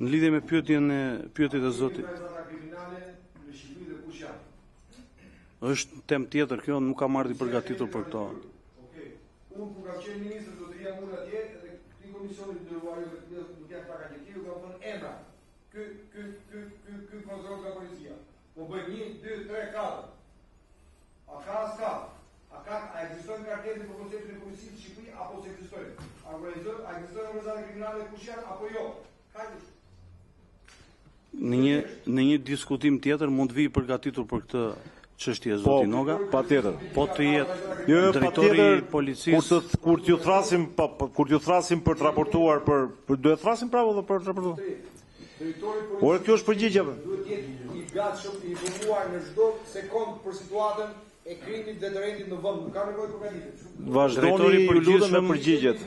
Në lidhje me pyetjet e zotit. Është temë tjetër kjo, nuk kam ardhi përgatitur për këto. Unë kur kam qenë ministër do të jam unë atje dhe këti komisioni të dërguari nuk janë pak atje, ju kam thënë emra. Ky kontroll nga policia. Po bëjmë 1, 2, 3, 4. A ka s'ka? A ekzistojnë kartelet për konceptin e policisë në Shqipëri apo s'ekzistojnë? A ekzistojnë organizata kriminale kush janë apo jo? Kaq. Në një diskutim tjetër mund të vi përgatitur për këtë çështje zoti Noga. Patjetër. Po të jetë drejtori i policisë. Kur t'ju thrasim për të raportuar duhet thrasim prapë edhe për të raportuar. Ora kjo është përgjigje. Duhet jetë i gatshëm i informuar në çdo sekond për situatën e krimit dhe të rendit në vend. Nuk ka nevojë për përgjigje. Vazhdoni ju lutem me përgjigjet.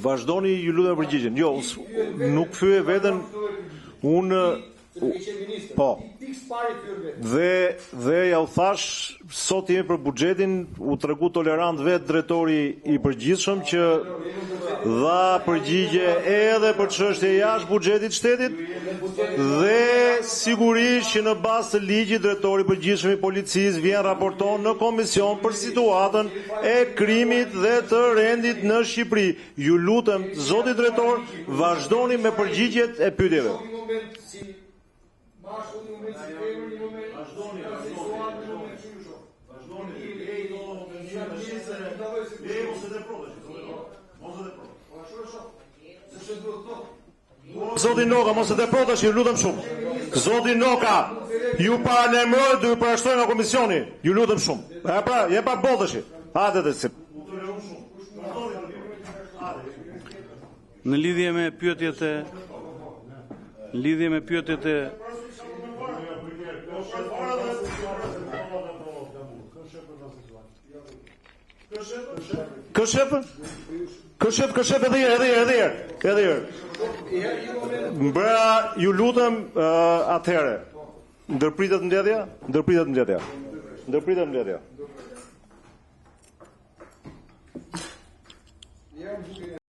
Vazhdoni ju lutem me përgjigjen. Jo, nuk fye veten. Unë po. Dhe ja u thash sot jemi për buxhetin, u tregu tolerant vetë drejtori i përgjithshëm që dha përgjigje edhe për çështje jashtë buxhetit shtetit dhe sigurisht që në bazë të ligjit drejtori i përgjithshëm i policisë vjen raporton në komision për situatën e krimit dhe të rendit në Shqipëri. Ju lutem zoti drejtor, vazhdoni me përgjigjet e pyetjeve. Zoti Noka, mos e deprotash, ju lutem shumë. Zoti Noka, ju paralemroj dhe ju parashtroj nga komisioni. Ju lutem shumë. Je pa botash. Hajde të sip. Në lidhje me pyetjet e Këshep edhe herë. Mbra, ju lutem atëherë. Ndërpritet mbledhja.